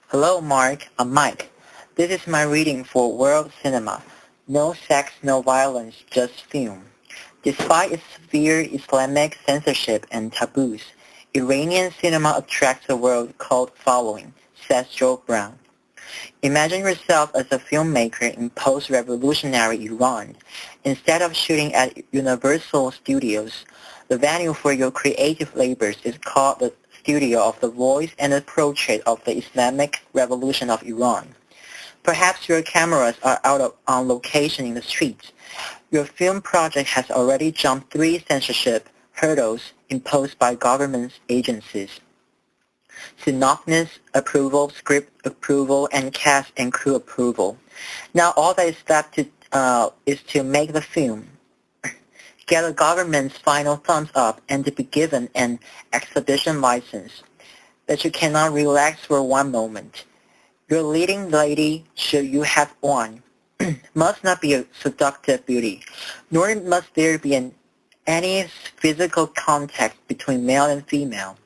Hello, Mark. I'm Mike. This is my reading for World Cinema. No sex, no violence, just film. Despite its severe Islamic censorship and taboos, Iranian cinema attracts a world cult following, says Joe Brown. Imagine yourself as a filmmaker in post-revolutionary Iran. Instead of shooting at Universal Studios, the venue for your creative labors is called the Studio of the Voice and a portrait of the Islamic Revolution of Iran. Perhaps your cameras are on location in the streets. Your film project has already jumped 3 censorship hurdles imposed by government agencies: synopsis approval, script approval, and cast and crew approval. Now all that is left is to make the film, get the government's final thumbs up, and to be given an exhibition license. But you cannot relax for one moment. Your leading lady, should you have one, must not be a seductive beauty, nor must there be any physical contact between male and female.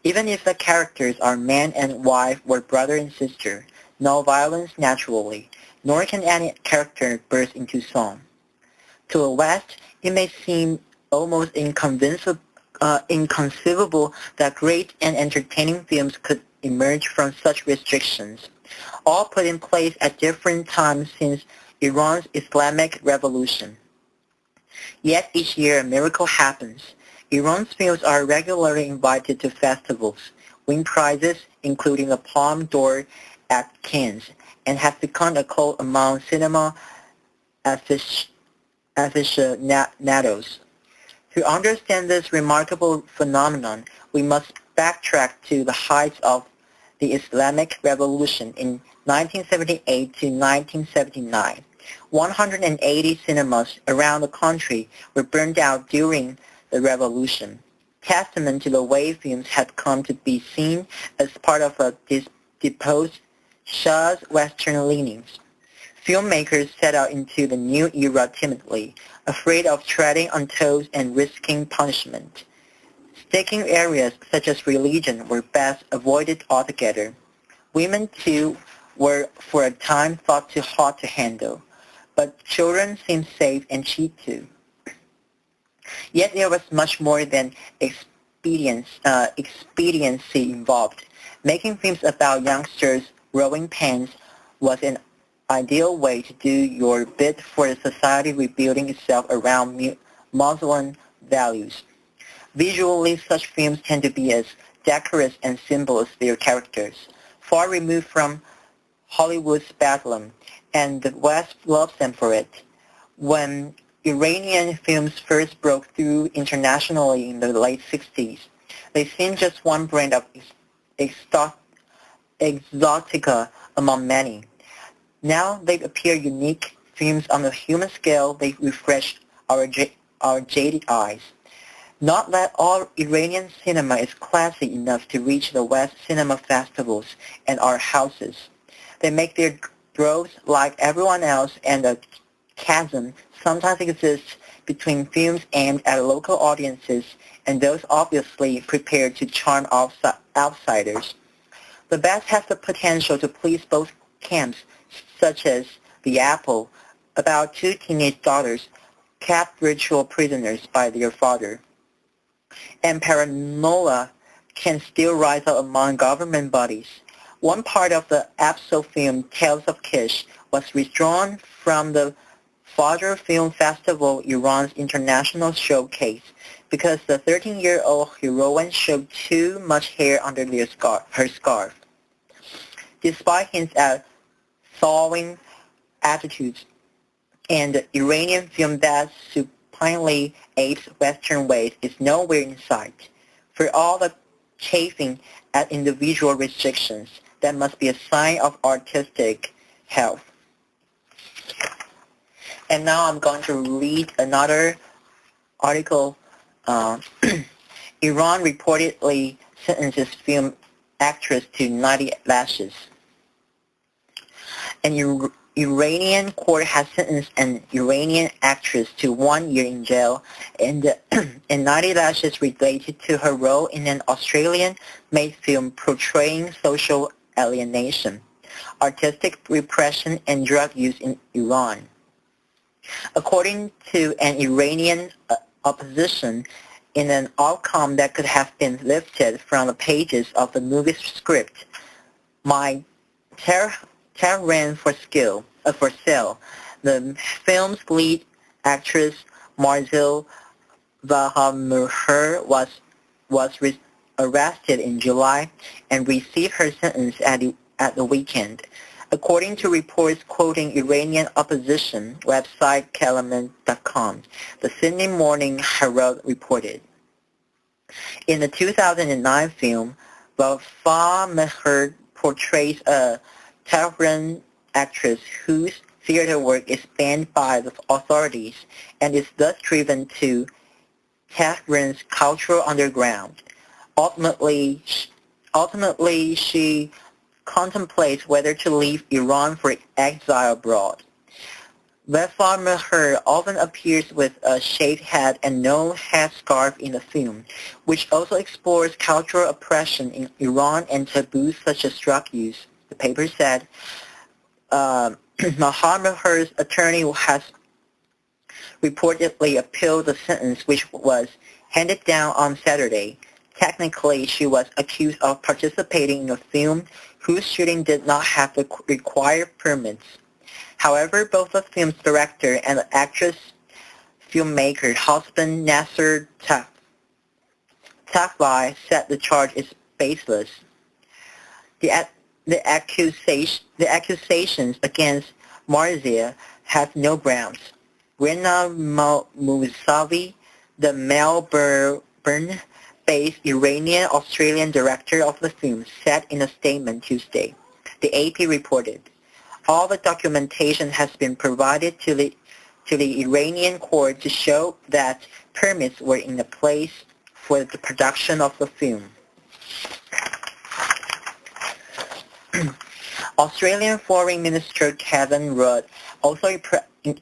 Even if the characters are man and wife or brother and sister, no violence naturally, nor can any character burst into song. To the West, it may seem almost inconceivable that great and entertaining films could emerge from such restrictions, all put in place at different times since Iran's Islamic Revolution. Yet each year a miracle happens. Iran's films are regularly invited to festivals, win prizes including the Palme d'Or at Cannes, and have become a cult among cinema aficionados. To understand this remarkable phenomenon, we must backtrack to the heights of the Islamic Revolution in 1978 to 1979. 180 cinemas around the country were burned out during the revolution, testament to the way films had come to be seen as part of a deposed Shah's Western leanings. Filmmakers set out into the new era timidly, afraid of treading on toes and risking punishment. Sticking areas such as religion were best avoided altogether. Women, too, were for a time thought too hot to handle, but children seemed safe and cheap too. Yet there was much more than expediency involved. Making films about youngsters growing pains was an ideal way to do your bit for the society rebuilding itself around Muslim values. Visually, such films tend to be as decorous and simple as their characters, far removed from Hollywood's bedlam, and the West loves them for it. When Iranian films first broke through internationally in the late 60s, they seemed just one brand of exotica among many. Now they appear unique films on a human scale. They refresh our jaded eyes. Not that all Iranian cinema is classy enough to reach the West cinema festivals and art houses. They make their growth like everyone else, and a chasm sometimes exists between films aimed at local audiences and those obviously prepared to charm outsiders. The best has the potential to please both camps, such as The Apple, about 2 teenage daughters kept ritual prisoners by their father, and Paranoia can still rise up among government bodies. One part of the Apso film, Tales of Kish, was withdrawn from the Fajr Film Festival, Iran's international showcase, because the 13-year-old heroine showed too much hair under her scarf. Despite hints at thawing attitudes, and the Iranian film that supinely apes Western ways is nowhere in sight. For all the chafing at individual restrictions, that must be a sign of artistic health. And now I'm going to read another article. Iran reportedly sentences film actress to 90 lashes. An Iranian court has sentenced an Iranian actress to 1 year in jail and 90 lashes related to her role in an Australian-made film portraying social alienation, artistic repression, and drug use in Iran. According to an Iranian opposition, in an outcome that could have been lifted from the pages of the movie's script, My Tehran for Sale, the film's lead actress Marzil Vahamurher was arrested in July and received her sentence at the weekend. According to reports quoting Iranian opposition website Kalaman.com, the Sydney Morning Herald reported. In the 2009 film, Wafa Meher portrays a Tehran actress whose theater work is banned by the authorities and is thus driven to Tehran's cultural underground. Ultimately, she contemplates whether to leave Iran for exile abroad. Wafa Meher often appears with a shaved head and no headscarf in the film, which also explores cultural oppression in Iran and taboos such as drug use. The paper said Meher's attorney has reportedly appealed the sentence, which was handed down on Saturday. Technically, she was accused of participating in a film whose shooting did not have the required permits. However, both the film's director and the actress-filmmaker's husband, Nasser Tafai, said the charge is baseless. The accusations against Marzia have no grounds. Rina Mousavi, the Melbourne-based Iranian-Australian director of the film, said in a statement Tuesday. The AP reported, all the documentation has been provided to the Iranian court to show that permits were in place for the production of the film. Australian Foreign Minister Kevin Rudd also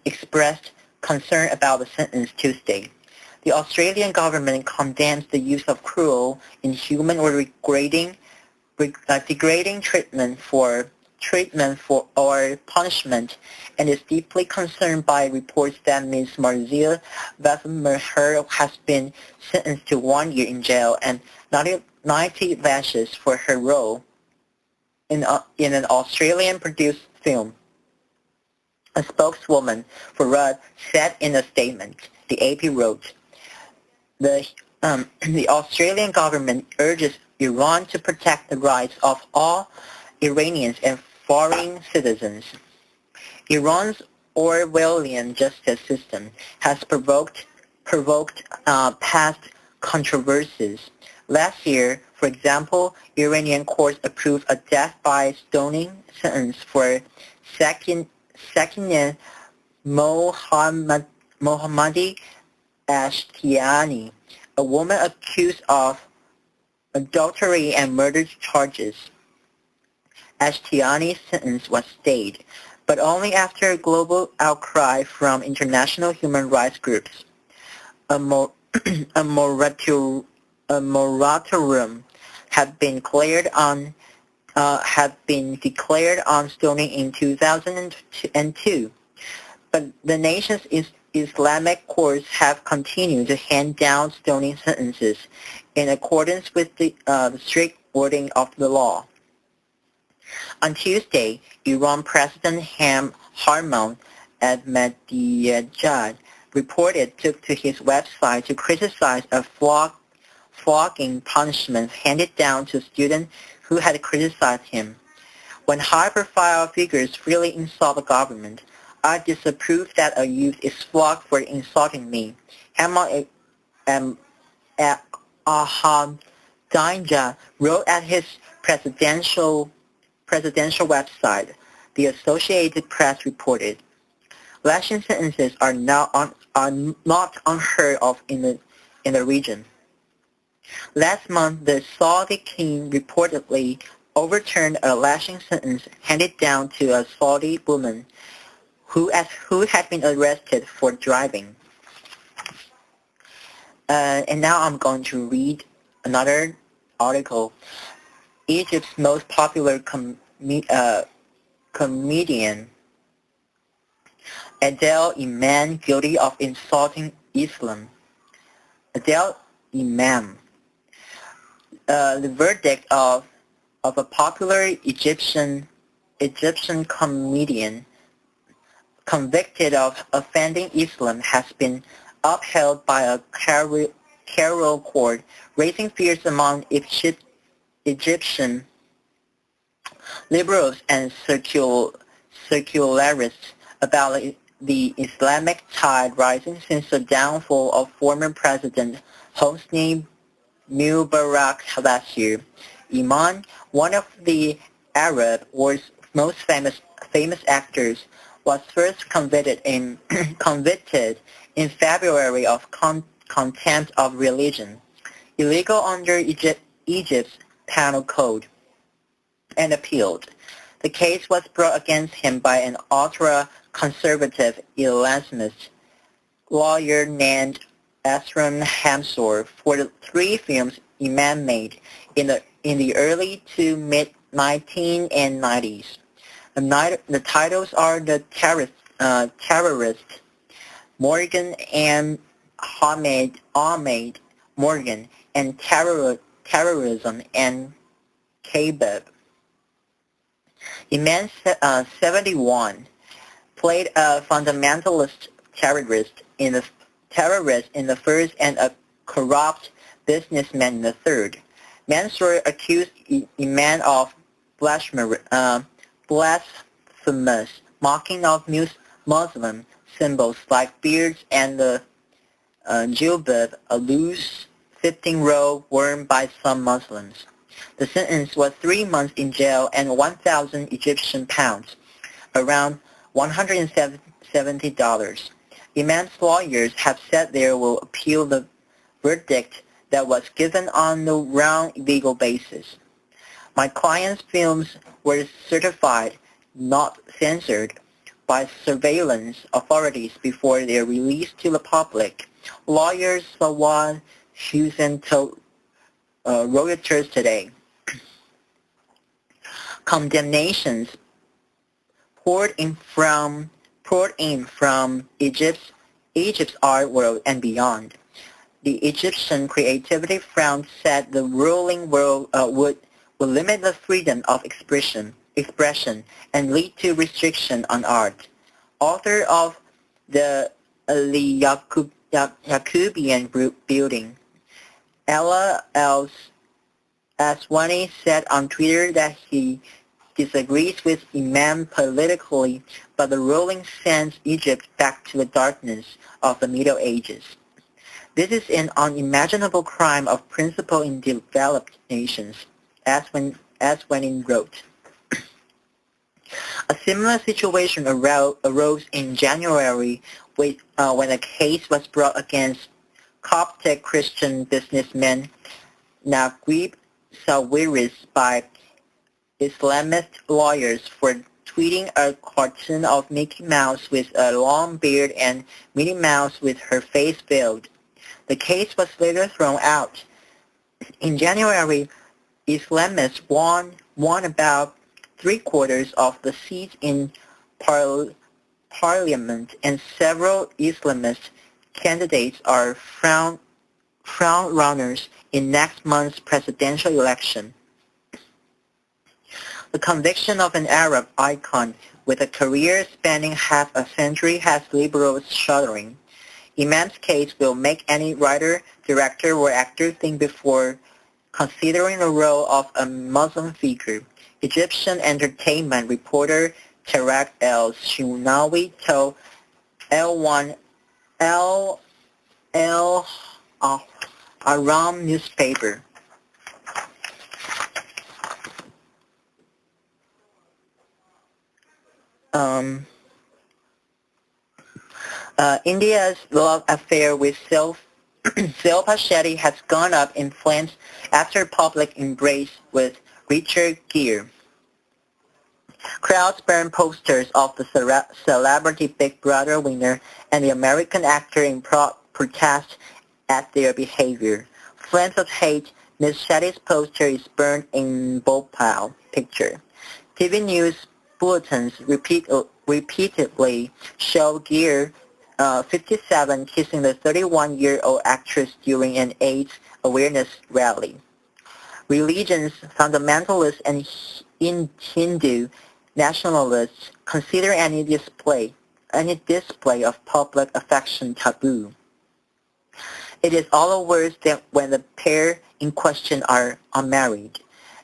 expressed concern about the sentence Tuesday. The Australian government condemns the use of cruel, inhuman, or degrading treatment or punishment, and is deeply concerned by reports that Ms. Marzia Vahamurher has been sentenced to 1 year in jail and 90 lashes for her role in an Australian-produced film. A spokeswoman for Rudd said in a statement, the AP wrote, the Australian government urges Iran to protect the rights of all Iranians and foreign citizens. Iran's Orwellian justice system has provoked past controversies. Last year, for example, Iranian courts approved a death by stoning sentence for Sakineh Mohammadi Ashtiani, a woman accused of adultery and murder charges. Ashtiani's sentence was stayed, but only after a global outcry from international human rights groups. A moratorium had been declared on stoning in 2002, but the nation's Islamic courts have continued to hand down stoning sentences in accordance with the strict wording of the law. On Tuesday, Iran President Harmon Ahmadinejad took to his website to criticize a flogging punishment handed down to students who had criticized him. When high-profile figures freely insult the government, I disapprove that a youth is flogged for insulting me. Ahmadinejad wrote at his presidential website, the Associated Press reported. Lashing sentences are not unheard of in the region. Last month, the Saudi king reportedly overturned a lashing sentence handed down to a Saudi woman who had been arrested for driving. And now I'm going to read another article. Egypt's most popular comedian, Adel Imam, guilty of insulting Islam. Adel Imam. The verdict of a popular Egyptian comedian convicted of offending Islam has been upheld by a Cairo court, raising fears among Egyptian liberals and secularists about the Islamic tide rising since the downfall of former President Hosni Mubarak last year. Iman, one of the Arab world's most famous actors, was first convicted in February of contempt of religion, illegal under Egypt's penal code, and appealed. The case was brought against him by an ultra-conservative Islamist lawyer named Esram Hamsour for the 3 films Imam made in the early to mid-1990s. The titles are The Terrorist, Morgan and Ahmed Morgan, and Terrorism and Kebab. Imam 71 played a fundamentalist terrorist in the first and a corrupt businessman in the third. Mansour accused Iman of blasphemous mocking of Muslim symbols like beards and the jilbab, a loose fitting robe worn by some Muslims. The sentence was 3 months in jail and 1,000 Egyptian pounds, around $170. Imam's lawyers have said they will appeal the verdict that was given on the wrong legal basis. My client's films were certified, not censored, by surveillance authorities before their release to the public. Lawyer Sawad Hussein told Reuters today. Condemnations poured in from Egypt's art world and beyond. The Egyptian Creativity Front said the ruling world would limit the freedom of expression and lead to restriction on art. Author of the Yacubian building, Ella Aswani said on Twitter that he disagrees with Imam politically, but the ruling sends Egypt back to the darkness of the Middle Ages. This is an unimaginable crime of principle in developed nations, Aswani wrote. A similar situation arose in January when a case was brought against Coptic Christian businessman Naguib Sawiris by Islamist lawyers for tweeting a cartoon of Mickey Mouse with a long beard and Minnie Mouse with her face veiled. The case was later thrown out. In January, Islamists won about 3/4 of the seats in Parliament, and several Islamist candidates are front-runners in next month's presidential election. The conviction of an Arab icon with a career spanning half a century has liberals shuddering. Imam's case will make any writer, director, or actor think before considering the role of a Muslim figure. Egyptian entertainment reporter Tarek El-Shinawi told Al-Aram newspaper. India's love affair with Shilpa Shetty has gone up in flames after public embrace with Richard Gere. Crowds burned posters of the celebrity Big Brother winner and the American actor in protest at their behavior. Flames of hate Ms. Shetty's poster is burned in Bhopal picture. TV news bulletins repeatedly show Gear 57 kissing the 31-year-old actress during an AIDS awareness rally. Religions, fundamentalists, and Hindu nationalists consider any display of public affection taboo. It is all worse than when the pair in question are unmarried.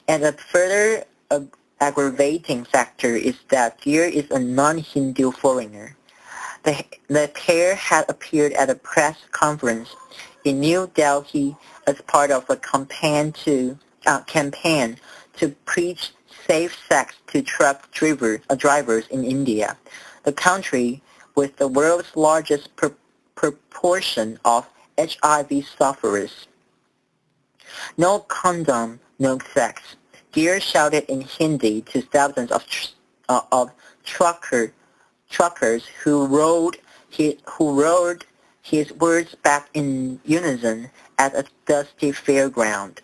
And a further aggravating factor is that Gear is a non-Hindu foreigner. The pair had appeared at a press conference in New Delhi as part of a campaign to preach safe sex to truck drivers in India, the country with the world's largest proportion of HIV sufferers. No condom, no sex. Gear shouted in Hindi to thousands of truckers who roared his words back in unison at a dusty fairground.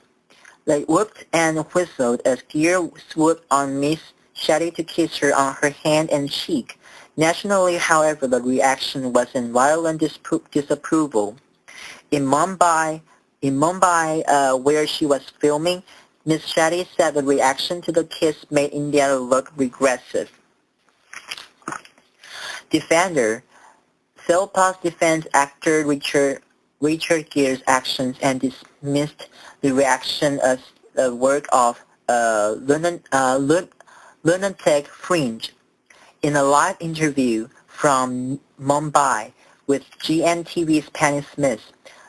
They whooped and whistled as Gear swooped on Miss Shetty to kiss her on her hand and cheek. Nationally, however, the reaction was in violent disapproval. In Mumbai, where she was filming, Miss Shetty said the reaction to the kiss made India look regressive. Defender Silpa's defense actor Richard Gere's actions and dismissed the reaction as the work of lunatic fringe. In a live interview from Mumbai with GNTV's Penny Smith,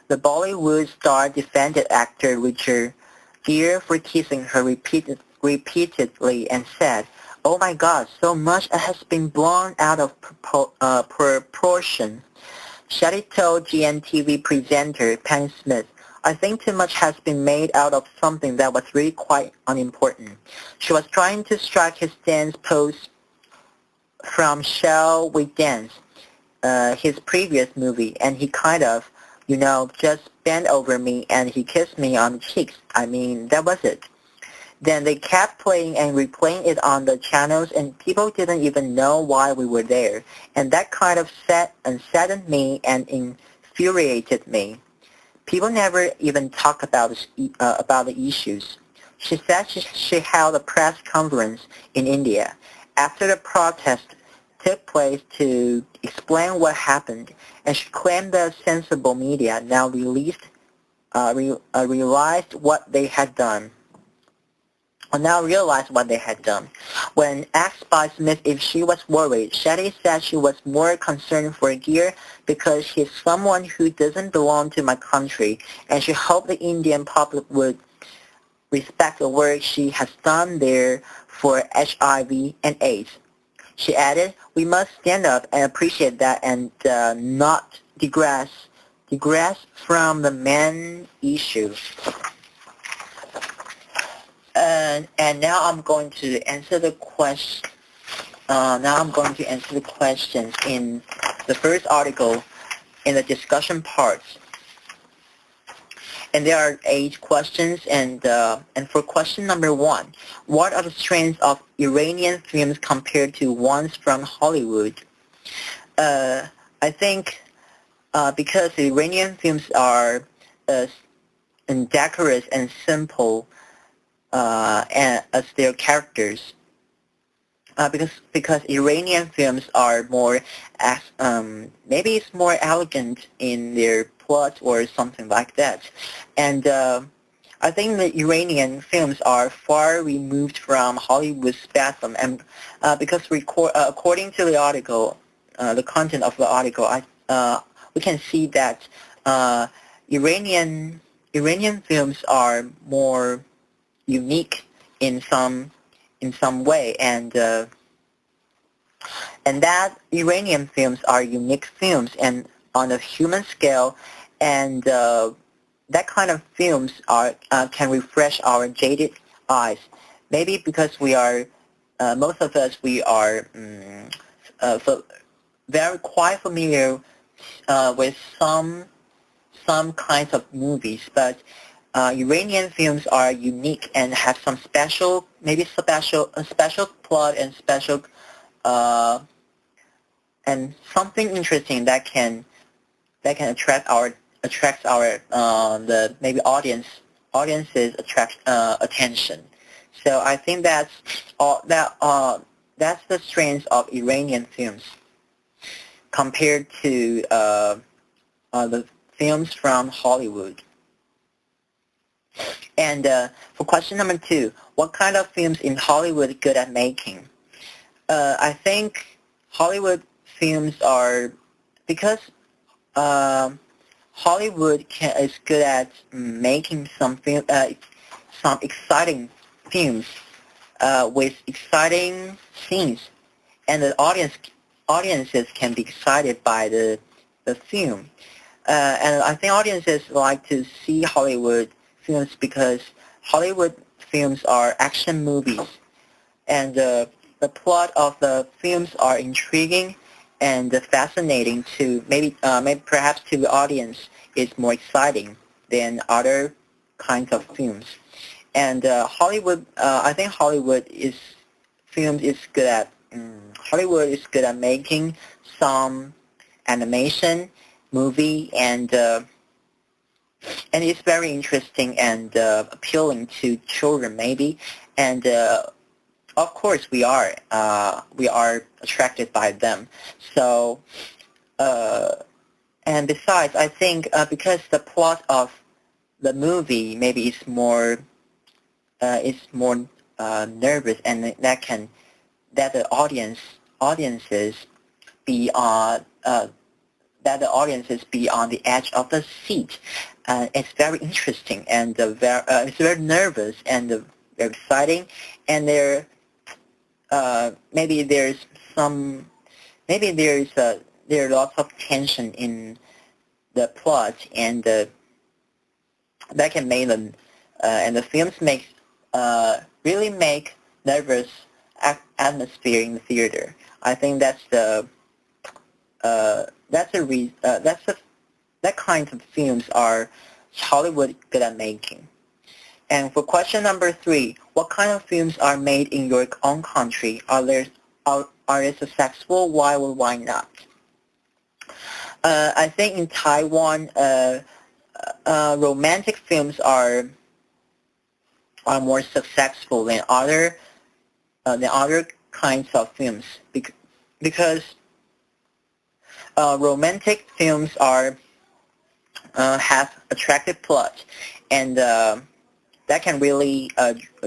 the Bollywood star defended actor Richard Gere for kissing her repeatedly and said, "Oh my God, so much has been blown out of proportion." Shetty told GNTV presenter Penny Smith, "I think too much has been made out of something that was really quite unimportant." She was trying to strike his dance pose from Shall We Dance, his previous movie, and he kind of, just bent over me and he kissed me on the cheeks. I mean, that was it. Then they kept playing and replaying it on the channels, and people didn't even know why we were there. And that kind of saddened me and infuriated me. People never even talk about the issues. She said she held a press conference in India after the protest took place to explain what happened, and she claimed the sensible media now realized what they had done. When asked by Smith if she was worried, Shetty said she was more concerned for Gere because he's someone who doesn't belong to my country, and she hoped the Indian public would respect the work she has done there for HIV and AIDS. She added, "We must stand up and appreciate that and not digress from the main issue." And now I'm going to answer the question. Questions in the first article in the discussion parts. And there are 8 questions. And for question number 1, what are the strengths of Iranian films compared to ones from Hollywood? I think because Iranian films are decorous and simple. As their characters, because Iranian films are more, maybe it's more elegant in their plot or something like that, and I think the Iranian films are far removed from Hollywood's bedlam, and because according to the article, the content of the article, we can see that Iranian films are more unique in some way, and that Iranian films are unique films and on a human scale, and that kind of films can refresh our jaded eyes. Maybe because we are most of us very quite familiar with some kinds of movies, but Iranian films are unique and have some special, maybe a special plot and special uh, and something interesting that can attracts our the maybe audiences attract attention. So I think that's the strength of Iranian films compared to the films from Hollywood. And for question number 2, what kind of films in Hollywood good at making? I think Hollywood films are because Hollywood is good at making some exciting films with exciting scenes, and the audiences can be excited by the film. And I think audiences like to see Hollywood films because Hollywood films are action movies, and the plot of the films are intriguing and fascinating to maybe perhaps to the audience is more exciting than other kinds of films. And Hollywood, I think Hollywood is good at making some animation movie, and it's very interesting and appealing to children maybe, and of course we are attracted by them. So and besides, I think because the plot of the movie maybe is more nervous, and that the audiences be that the audiences be on the edge of the seat. It's very interesting, and it's very nervous and very exciting, and maybe there's there are lots of tension in the plot, and that can make them and the films really make nervous atmosphere in the theater. I think that's that kind of films are Hollywood good at making. And for question number 3, what kind of films are made in your own country? Are they successful? Why or why not? I think in Taiwan, romantic films are more successful than other kinds of films because romantic films have attractive plot, and that can really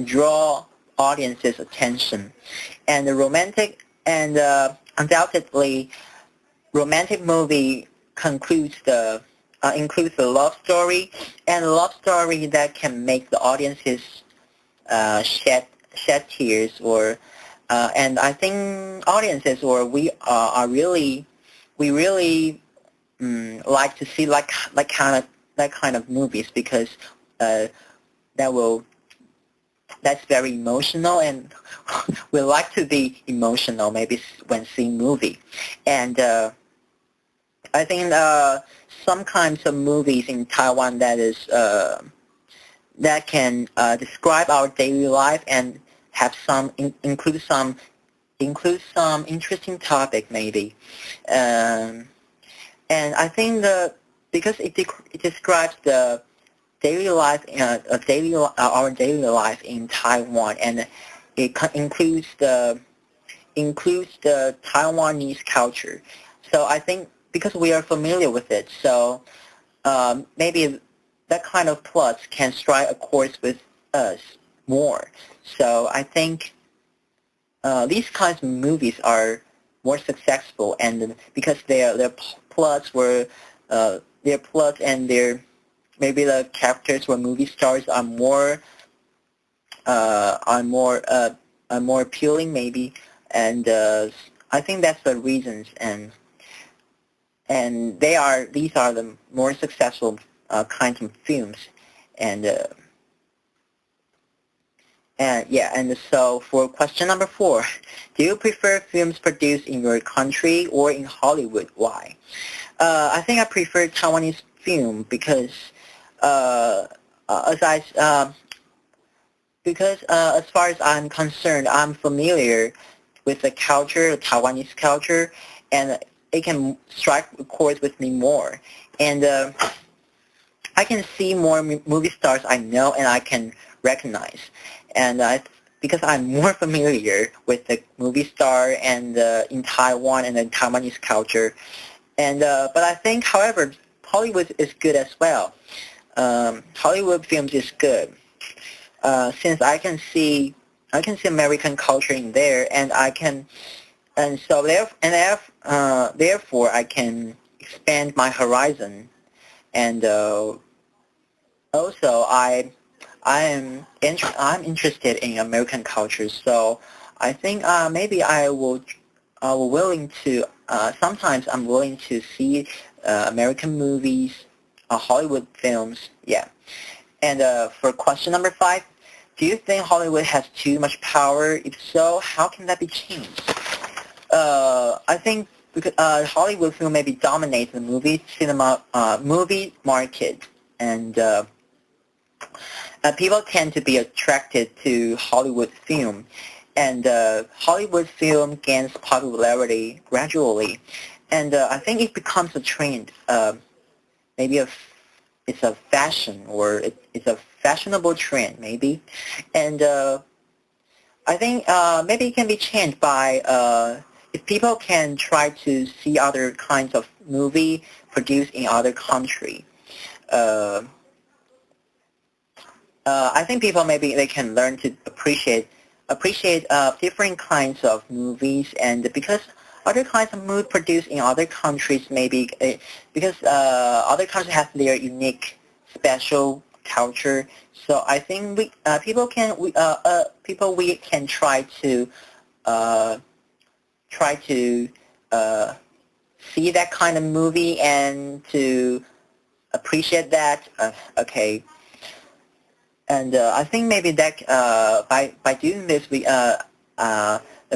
draw audiences' attention. And the undoubtedly, romantic movie includes the love story, and a love story that can make the audiences shed tears, or and I think audiences or we really like to see that kind of movies because that's very emotional, and we like to be emotional maybe when seeing movie. And I think some kinds of movies in Taiwan that can describe our daily life and have include some interesting topic maybe. And I think because it describes the daily life, our daily life in Taiwan, and it includes the Taiwanese culture. So I think because we are familiar with it, so maybe that kind of plots can strike a chord with us more. So I think these kinds of movies are more successful, and because their plots and maybe the characters or movie stars are more appealing maybe, and I think that's the reasons, and these are the more successful kinds of films, and so for question number 4, do you prefer films produced in your country or in Hollywood? Why? I think I prefer Taiwanese film because as I because as far as I'm concerned, I'm familiar with the culture, the Taiwanese culture, and it can strike chords with me more. And I can see more movie stars I know and I can recognize. And because I'm more familiar with the movie star and in Taiwan and the Taiwanese culture. And but I think, however, Hollywood is good as well. Hollywood films is good. Since I can see American culture in there, and I can, and so therefore I can expand my horizon, and also I'm interested in American culture, so I think maybe I will willing to sometimes I'm willing to see American movies, Hollywood films, yeah. And for question number 5, do you think Hollywood has too much power? If so, how can that be changed? I think because Hollywood film maybe dominates the movie market, and people tend to be attracted to Hollywood film, and Hollywood film gains popularity gradually, and I think it becomes a trend. Maybe it's a fashion, or it's a fashionable trend maybe, and I think maybe it can be changed by if people can try to see other kinds of movie produced in other country. Uh, I think people maybe they can learn to appreciate different kinds of movies, and because other kinds of movies produced in other countries maybe because other countries have their unique special culture. So I think people we can try to uh, see that kind of movie and to appreciate that. Okay. And I think maybe that by doing this, the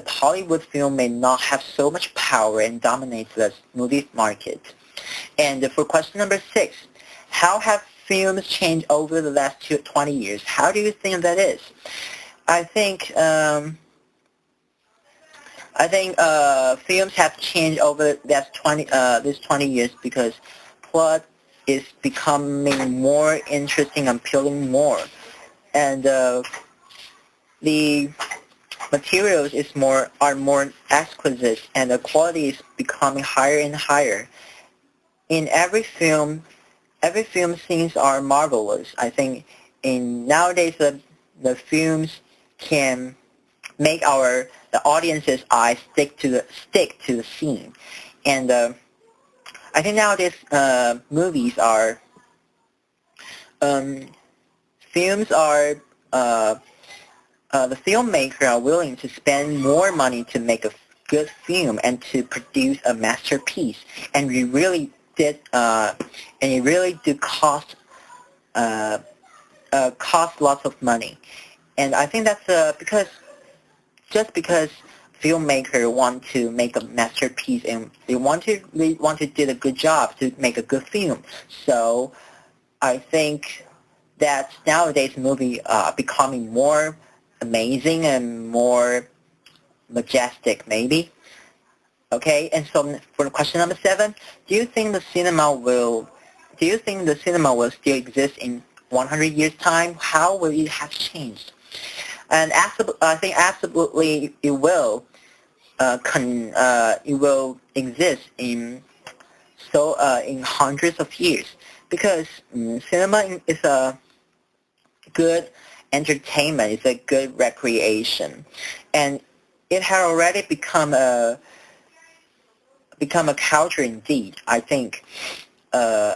Hollywood film may not have so much power and dominate the movie market. And for question number 6, how have films changed over the last 20 years? How do you think that is? I think films have changed over the last 20 years because plot is becoming more interesting and appealing more, and the materials are more exquisite, and the quality is becoming higher and higher. In every film scenes are marvelous. I think in nowadays the films can make the audience's eyes stick to the scene, and I think nowadays movies are films are the filmmaker are willing to spend more money to make a good film and to produce a masterpiece, and it really did cost lots of money, and I think that's because filmmakers want to make a masterpiece and they want to do a good job to make a good film. So I think that nowadays movies are becoming more amazing and more majestic, maybe. Okay, and so for question number 7, do you think the cinema will still exist in 100 years time? How will it have changed? And I think absolutely it will. It will exist in hundreds of years because cinema is a good entertainment. It's a good recreation, and it has already become a culture indeed. I think. I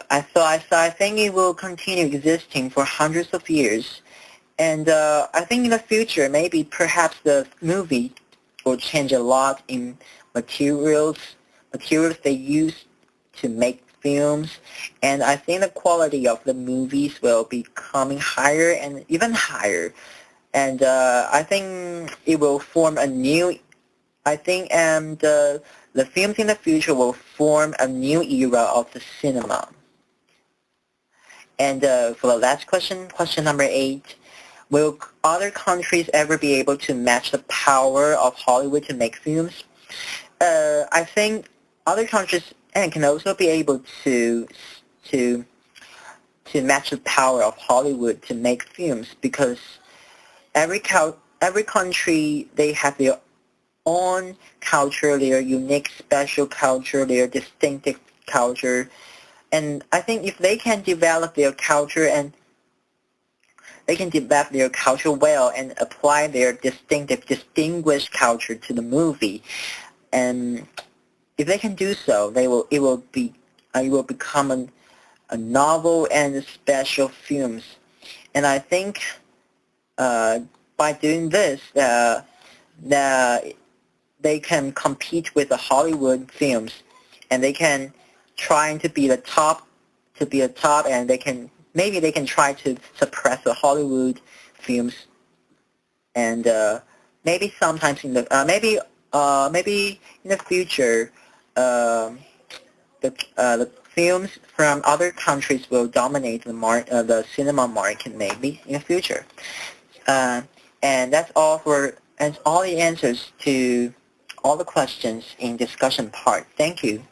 think it will continue existing for hundreds of years. And I think in the future, maybe perhaps the movie will change a lot in materials they use to make films. And I think the quality of the movies will be coming higher and even higher. And I think it will form a new, I think the films in the future will form a new era of the cinema. And for the last question, question number 8, will other countries ever be able to match the power of Hollywood to make films? I think other countries and can also be able to to match the power of Hollywood to make films because every country they have their own culture, their unique special culture, their distinctive culture. And I think if they can develop their culture and they can develop their culture well and apply their distinguished culture to the movie, and if they can do so, it will become a novel and special films. And I think by doing this, they can compete with the Hollywood films, and they can try to be the top, and maybe they can try to suppress the Hollywood films, and maybe sometimes in the maybe in the future, the films from other countries will dominate the cinema market maybe in the future. And that's all the answers to all the questions in discussion part. Thank you.